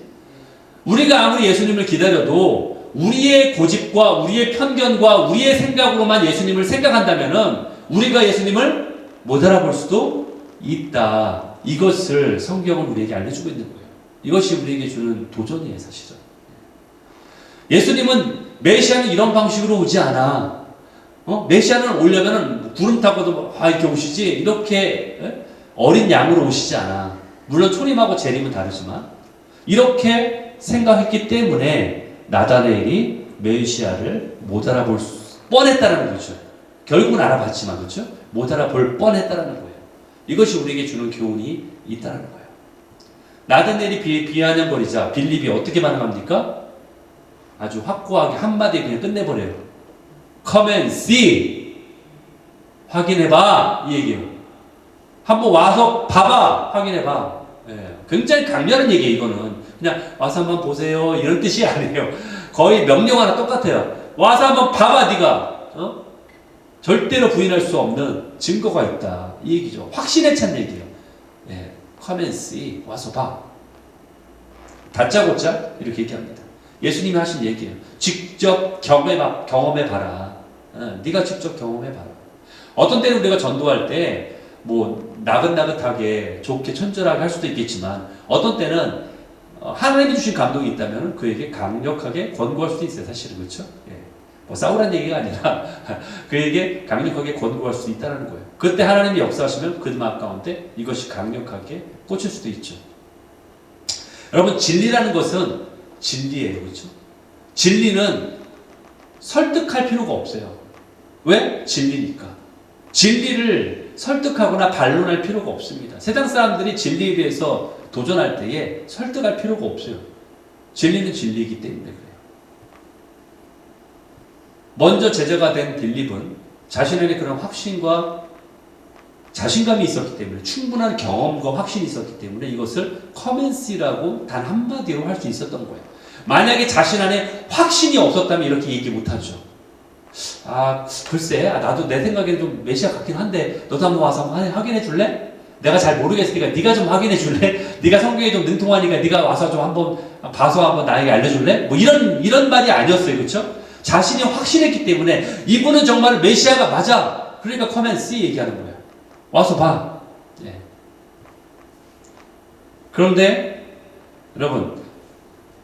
우리가 아무리 예수님을 기다려도 우리의 고집과 우리의 편견과 우리의 생각으로만 예수님을 생각한다면은 우리가 예수님을 못 알아볼 수도 있다. 이것을 성경은 우리에게 알려주고 있는 거예요. 이것이 우리에게 주는 도전이에요, 사실은. 예수님은 메시아는 이런 방식으로 오지 않아. 메시아는 오려면은 구름 타고도 이렇게 오시지 이렇게 어린 양으로 오시지 않아. 물론 초림하고 재림은 다르지만 이렇게 생각했기 때문에 나다나엘이 메시아를 못 알아볼 뻔했다는 거죠. 결국은 알아봤지만 그렇죠? 못 알아볼 뻔했다는 거예요. 이것이 우리에게 주는 교훈이 있다는 거예요. 나다나엘이 비아냥거리자 빌립이 어떻게 반응합니까? 아주 확고하게 한마디에 그냥 끝내버려요. Come and see. 확인해봐. 이 얘기예요. 한번 와서 봐봐. 확인해봐. 예, 굉장히 강렬한 얘기예요. 이거는 그냥 와서 한번 보세요 이런 뜻이 아니에요. 거의 명령 하나 똑같아요. 와서 한번 봐봐 네가. 절대로 부인할 수 없는 증거가 있다. 이 얘기죠. 확신에 찬 얘기예요. 예, Come and see. 와서 봐. 다짜고짜 이렇게 얘기합니다. 예수님이 하신 얘기예요. 직접 경험해봐라. 네가 직접 경험해봐라. 어떤 때는 우리가 전도할 때 뭐 나긋나긋하게 좋게 천절하게 할 수도 있겠지만 어떤 때는 하나님이 주신 감동이 있다면 그에게 강력하게 권고할 수도 있어요. 사실은 그렇죠? 예. 뭐 싸우라는 얘기가 아니라 그에게 강력하게 권고할 수 있다는 거예요. 그때 하나님이 역사하시면 그 마음 가운데 이것이 강력하게 꽂힐 수도 있죠. 여러분 진리라는 것은 진리예요. 그렇죠? 진리는 설득할 필요가 없어요. 왜? 진리니까. 진리를 설득하거나 반론할 필요가 없습니다. 세상 사람들이 진리에 대해서 도전할 때에 설득할 필요가 없어요. 진리는 진리이기 때문에 그래요. 먼저 제자가 된 빌립은 자신에게 그런 확신과 자신감이 있었기 때문에 충분한 경험과 확신이 있었기 때문에 이것을 커맨시라고 단 한마디로 할 수 있었던 거예요. 만약에 자신 안에 확신이 없었다면 이렇게 얘기 못하죠. 글쎄, 나도 내 생각에는 좀 메시아 같긴 한데 너도 한번 와서 한번 확인해 줄래? 내가 잘 모르겠으니까 네가 좀 확인해 줄래? 네가 성경에 좀 능통하니까 네가 와서 좀 한번 봐서 한번 나에게 알려줄래? 뭐 이런 말이 아니었어요, 그렇죠? 자신이 확신했기 때문에 이분은 정말 메시아가 맞아. 그러니까 come and see 얘기하는 거예요. 와서 봐. 예. 그런데 여러분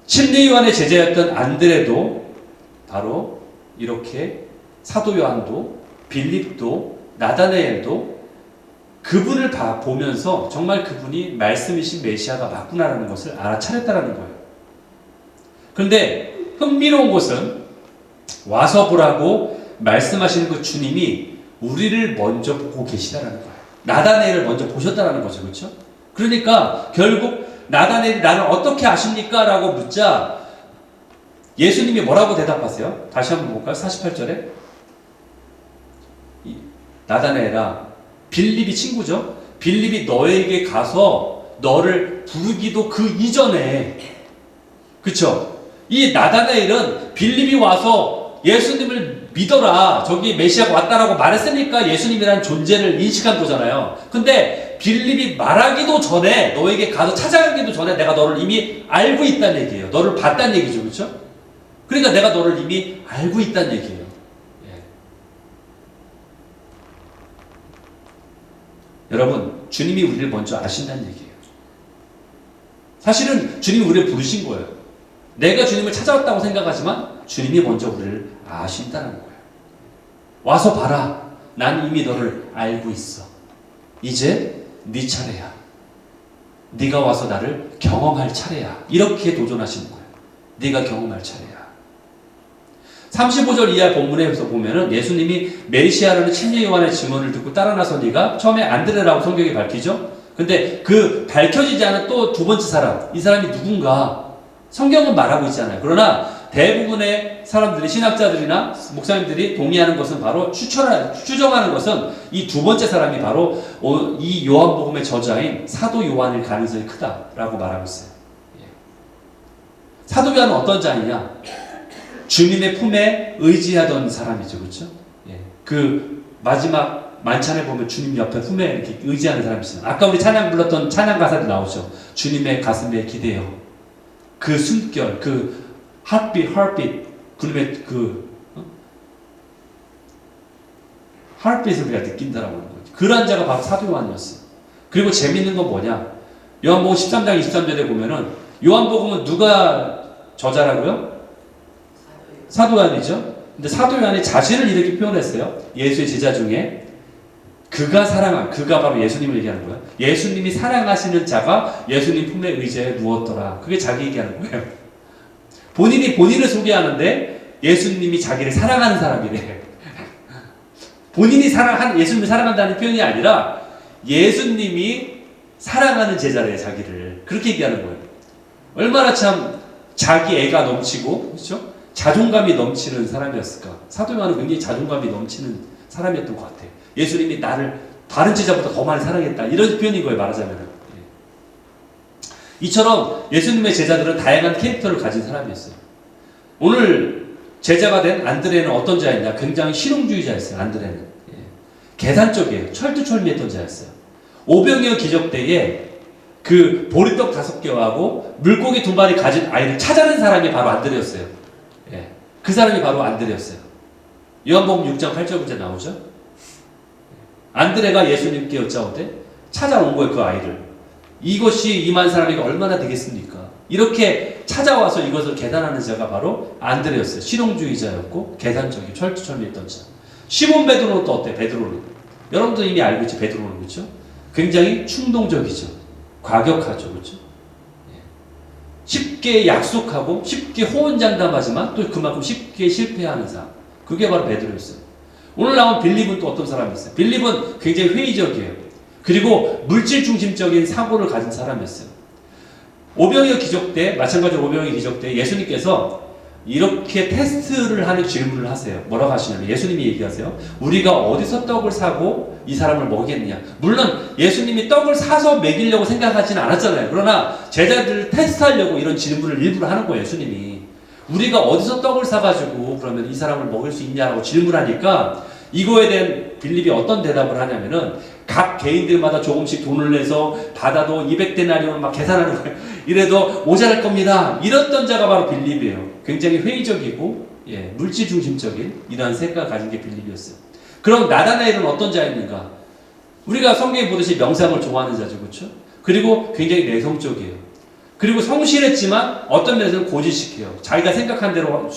침례 요한의 제자였던 안드레도 바로 이렇게 사도 요한도 빌립도 나다나엘도 그분을 보면서 정말 그분이 말씀이신 메시아가 맞구나라는 것을 알아차렸다는 거예요. 그런데 흥미로운 것은 와서 보라고 말씀하시는 그 주님이 우리를 먼저 보고 계시다라는 거예요. 나다나엘을 먼저 보셨다라는 거죠. 그렇죠? 그러니까 결국 나다나엘이 나를 어떻게 아십니까? 라고 묻자 예수님이 뭐라고 대답하세요? 다시 한번 볼까요? 48절에 나다나엘아 빌립이 친구죠? 빌립이 너에게 가서 너를 부르기도 그 이전에 그쵸? 이 나다나엘은 빌립이 와서 예수님을 믿어라 저기 메시아가 왔다라고 말했으니까 예수님이라는 존재를 인식한 거잖아요. 근데 빌립이 말하기도 전에 너에게 가서 찾아가기도 전에 내가 너를 이미 알고 있다는 얘기예요. 너를 봤다는 얘기죠. 그렇죠? 그러니까 내가 너를 이미 알고 있다는 얘기예요. 예. 여러분 주님이 우리를 먼저 아신다는 얘기예요. 사실은 주님이 우리를 부르신 거예요. 내가 주님을 찾아왔다고 생각하지만 주님이 먼저 우리를 아신다는 거예요. 와서 봐라. 난 이미 너를 알고 있어. 이제 네 차례야. 네가 와서 나를 경험할 차례야. 이렇게 도전하시는 거예요. 네가 경험할 차례야. 35절 이하 본문에서 보면은 예수님이 메시아라는 침례 요한의 증언을 듣고 따라 나서니가 처음에 안드레라고 성경이 밝히죠. 근데 그 밝혀지지 않은 또 두 번째 사람, 이 사람이 누군가 성경은 말하고 있잖아요. 그러나 대부분의 사람들이 신학자들이나 목사님들이 동의하는 것은 바로 추정하는 것은 이 두 번째 사람이 바로 이 요한복음의 저자인 사도 요한일 가능성이 크다라고 말하고 있어요. 사도 요한은 어떤 자이냐? 주님의 품에 의지하던 사람이죠, 그렇죠? 그 마지막 만찬에 보면 주님 옆에 품에 이렇게 의지하는 사람이 있어요. 아까 우리 찬양 불렀던 찬양 가사도 나오죠. 주님의 가슴에 기대어 그 숨결, 그 heartbeat, 그놈의 하얼빛을 우리가 느낀다라고 하는 거죠. 그런 자가 바로 사도 요한이었어요. 그리고 재밌는 건 뭐냐? 요한복음 13장 23절에 보면은 요한복음은 누가 저자라고요? 사도 요한이죠. 근데 사도 요한이 자신을 이렇게 표현했어요. 예수의 제자 중에 그가 바로 예수님을 얘기하는 거예요. 예수님이 사랑하시는 자가 예수님 품에 의지해 누웠더라. 그게 자기 얘기하는 거예요. 본인이 본인을 소개하는데 예수님이 자기를 사랑하는 사람이래. 본인이 예수님을 사랑한다는 표현이 아니라 예수님이 사랑하는 제자래요, 자기를. 그렇게 얘기하는 거예요. 얼마나 참 자기 애가 넘치고, 그렇죠? 자존감이 넘치는 사람이었을까? 사도 요한은 굉장히 자존감이 넘치는 사람이었던 것 같아요. 예수님이 나를 다른 제자보다 더 많이 사랑했다. 이런 표현인 거예요, 말하자면. 이처럼 예수님의 제자들은 다양한 캐릭터를 가진 사람이었어요. 오늘 제자가 된 안드레는 어떤 자였냐? 굉장히 실용주의자였어요, 안드레는. 계산적이에요. 철두철미했던 자였어요. 오병이어 기적 때에 그 보리떡 5개하고 물고기 2마리 가진 아이를 찾아낸 사람이 바로 안드레였어요. 그 사람이 바로 안드레였어요. 요한복음 6장 8절부터 나오죠. 안드레가 예수님께 여짜오되 찾아온 거예요, 그 아이를. 이것이 이만 사람에게 얼마나 되겠습니까? 이렇게 찾아와서 이것을 계산하는 자가 바로 안드레였어요. 실용주의자였고 계산적인 철두철미했던 자. 시몬 베드로는 또 어때? 베드로는 여러분도 이미 알고 있지. 베드로는 그렇죠? 굉장히 충동적이죠. 과격하죠, 그렇죠? 쉽게 약속하고 쉽게 호언장담하지만 또 그만큼 쉽게 실패하는 사람. 그게 바로 베드로였어요. 오늘 나온 빌립은 또 어떤 사람이었어요? 빌립은 굉장히 회의적이에요. 그리고 물질 중심적인 사고를 가진 사람이었어요. 오병이어 기적 때, 마찬가지로 오병이어 기적 때 예수님께서 이렇게 테스트를 하는 질문을 하세요. 뭐라고 하시냐면 예수님이 얘기하세요. 우리가 어디서 떡을 사고 이 사람을 먹이겠느냐. 물론 예수님이 떡을 사서 먹이려고 생각하지는 않았잖아요. 그러나 제자들을 테스트하려고 이런 질문을 일부러 하는 거예요. 예수님이. 우리가 어디서 떡을 사가지고 그러면 이 사람을 먹일 수 있냐고 질문하니까 이거에 대한 빌립이 어떤 대답을 하냐면은 각 개인들마다 조금씩 돈을 내서 받아도 200데나리온 막 계산하는 거예요. 이래도 모자랄 겁니다. 이랬던 자가 바로 빌립이에요. 굉장히 회의적이고 물질 중심적인 이러한 생각을 가진 게 빌립이었어요. 그럼 나다나엘은 어떤 자였는가? 우리가 성경에 보듯이 명상을 좋아하는 자죠, 그렇죠? 그리고 굉장히 내성적이에요. 그리고 성실했지만 어떤 면에서는 고지식해요. 자기가 생각한 대로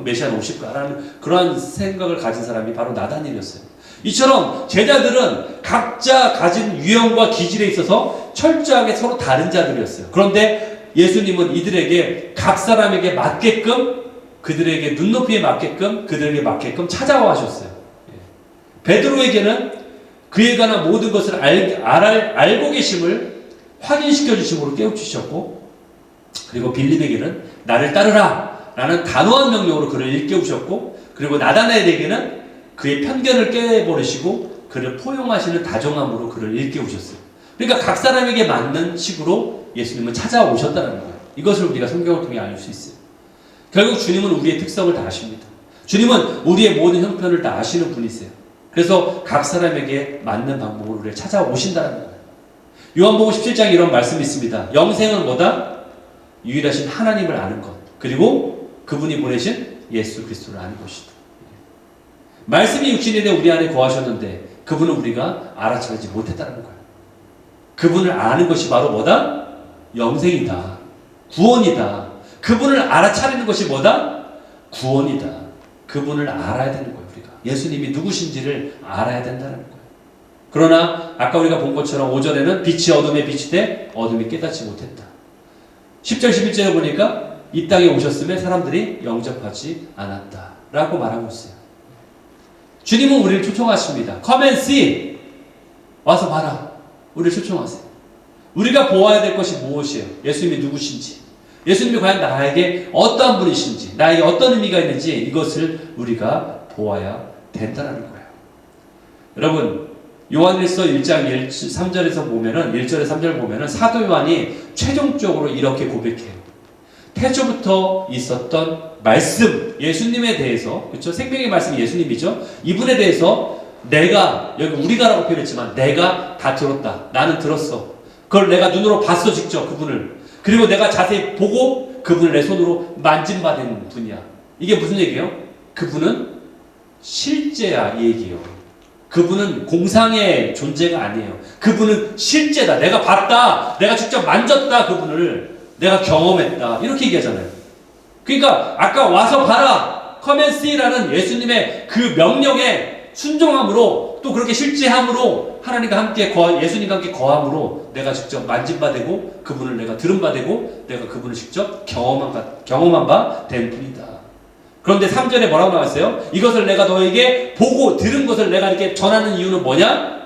메시아는 오실까라는 그런 생각을 가진 사람이 바로 나다니엘이었어요. 이처럼 제자들은 각자 가진 유형과 기질에 있어서 철저하게 서로 다른 자들이었어요. 그런데 예수님은 이들에게 각 사람에게 맞게끔 그들에게 눈높이에 맞게끔 그들에게 맞게끔 찾아와 하셨어요. 베드로에게는 그에 관한 모든 것을 알고 계심을 확인시켜 주심으로 깨우치셨고, 그리고 빌립에게는 나를 따르라 라는 단호한 명령으로 그를 일깨우셨고, 그리고 나다나엘에게는 그의 편견을 깨버리시고 그를 포용하시는 다정함으로 그를 일깨우셨어요. 그러니까 각 사람에게 맞는 식으로 예수님은 찾아오셨다는 거예요. 이것을 우리가 성경을 통해 알 수 있어요. 결국 주님은 우리의 특성을 다 아십니다. 주님은 우리의 모든 형편을 다 아시는 분이세요. 그래서 각 사람에게 맞는 방법으로 우리를 찾아오신다는 거예요. 요한복음 17장에 이런 말씀이 있습니다. 영생은 뭐다? 유일하신 하나님을 아는 것, 그리고 그분이 보내신 예수 그리스도를 아는 것이다. 말씀이 육신이 되어 우리 안에 거하셨는데 그분은 우리가 알아차리지 못했다는 거예요. 그분을 아는 것이 바로 뭐다? 영생이다. 구원이다. 그분을 알아차리는 것이 뭐다? 구원이다. 그분을 알아야 되는 거예요. 우리가 예수님이 누구신지를 알아야 된다는 거예요. 그러나 아까 우리가 본 것처럼 5절에는 빛이 어둠에 빛이 돼 어둠이 깨닫지 못했다. 10절 11절에 보니까 이 땅에 오셨음에 사람들이 영접하지 않았다 라고 말하고 있어요. 주님은 우리를 초청하십니다. Come and see. 와서 봐라. 우리를 초청하세요. 우리가 보아야 될 것이 무엇이에요? 예수님이 누구신지, 예수님이 과연 나에게 어떠한 분이신지, 나에게 어떤 의미가 있는지 이것을 우리가 보아야 된다는 거예요. 여러분, 요한일서 1장 3절에서 보면은 1절에 3절 보면은 사도 요한이 최종적으로 이렇게 고백해요. 태초부터 있었던 말씀, 예수님에 대해서, 그렇죠? 생명의 말씀이 예수님이죠. 이분에 대해서 내가, 여기 우리가라고 표현했지만 내가 다 들었다. 나는 들었어. 그걸 내가 눈으로 봤어, 직접 그분을. 그리고 내가 자세히 보고 그분을 내 손으로 만진받은 분이야. 이게 무슨 얘기예요? 그분은 실제야 이 얘기예요. 그분은 공상의 존재가 아니에요. 그분은 실제다. 내가 봤다. 내가 직접 만졌다. 그분을 내가 경험했다. 이렇게 얘기하잖아요. 그러니까 아까 와서 봐라. Come and see라는 예수님의 그 명령에 순종함으로 또 그렇게 실제함으로 하나님과 함께 예수님과 함께 거함으로 내가 직접 만진 바 되고 그분을 내가 들은 바 되고 내가 그분을 직접 경험한 바 된 분이다. 그런데 3절에 뭐라고 나왔어요? 이것을 내가 너에게 보고 들은 것을 내가 이렇게 전하는 이유는 뭐냐?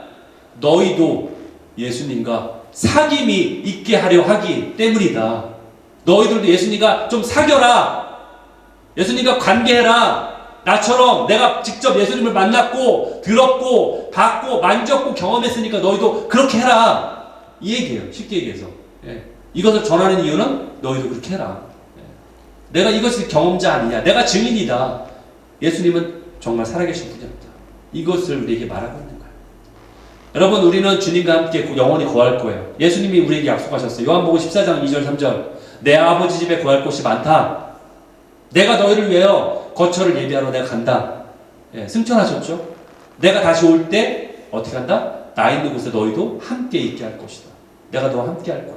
너희도 예수님과 사귐이 있게 하려 하기 때문이다. 너희들도 예수님과 좀 사겨라. 예수님과 관계해라. 나처럼 내가 직접 예수님을 만났고 들었고 봤고 만졌고 경험했으니까 너희도 그렇게 해라. 이 얘기예요. 쉽게 얘기해서. 예. 이것을 전하는 이유는 너희도 그렇게 해라. 예. 내가 이것을 경험자 아니냐. 내가 증인이다. 예수님은 정말 살아계신 분이었다. 이것을 우리에게 말하고 있는 거예요. 여러분 우리는 주님과 함께 영원히 거할 거예요. 예수님이 우리에게 약속하셨어요. 요한복음 14장 2절 3절 내 아버지 집에 거할 곳이 많다. 내가 너희를 위하여 거처를 예비하러 내가 간다. 예, 승천하셨죠? 내가 다시 올 때 어떻게 한다? 나 있는 곳에 너희도 함께 있게 할 것이다. 내가 너와 함께 할 거야.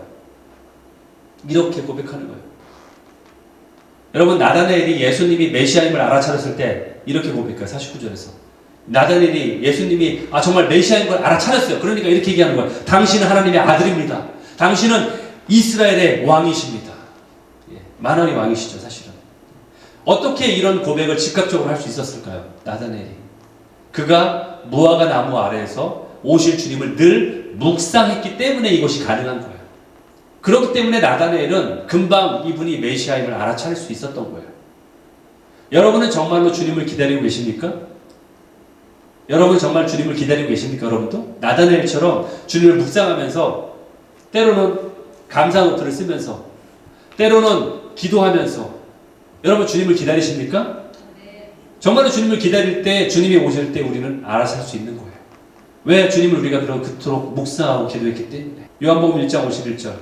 이렇게 고백하는 거예요. 여러분 나다나엘이 예수님이 메시아임을 알아차렸을 때 이렇게 고백해요. 49절에서 나다나엘이 예수님이 정말 메시아인 걸 알아차렸어요. 그러니까 이렇게 얘기하는 거예요. 당신은 하나님의 아들입니다. 당신은 이스라엘의 왕이십니다. 예, 만왕의 왕이시죠 사실은. 어떻게 이런 고백을 즉각적으로 할 수 있었을까요? 나다나엘이. 그가 무화과 나무 아래에서 오실 주님을 늘 묵상했기 때문에 이것이 가능한 거예요. 그렇기 때문에 나다나엘은 금방 이분이 메시아임을 알아차릴 수 있었던 거예요. 여러분은 정말로 주님을 기다리고 계십니까? 여러분 정말 주님을 기다리고 계십니까? 여러분도? 나다나엘처럼 주님을 묵상하면서 때로는 감사 노트를 쓰면서 때로는 기도하면서 여러분 주님을 기다리십니까? 정말로 주님을 기다릴 때 주님이 오실 때 우리는 알아서 할 수 있는 거예요. 왜? 주님을 우리가 그토록 묵상하고 기도했기 때문에. 요한복음 1장 51절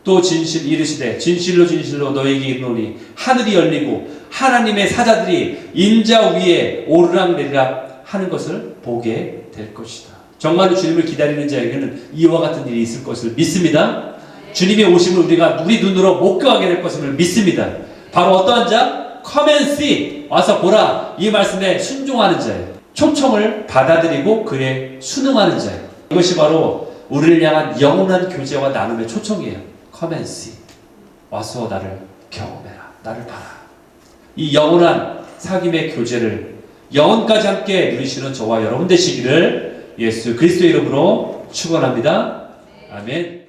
또 진실 이르시되 진실로 진실로 너에게 이르노니 하늘이 열리고 하나님의 사자들이 인자 위에 오르락내리락 하는 것을 보게 될 것이다. 정말로 주님을 기다리는 자에게는 이와 같은 일이 있을 것을 믿습니다. 주님의 오심을 우리가 우리 눈으로 목격하게 될 것을 믿습니다. 바로 어떠한 자? Come and see. 와서 보라. 이 말씀에 순종하는 자예요. 초청을 받아들이고 그에 순응하는 자예요. 이것이 바로 우리를 향한 영원한 교제와 나눔의 초청이에요. Come and see. 와서 나를 경험해라. 나를 봐라. 이 영원한 사귐의 교제를 영원까지 함께 누리시는 저와 여러분 되시기를 예수 그리스도의 이름으로 축원합니다. 아멘.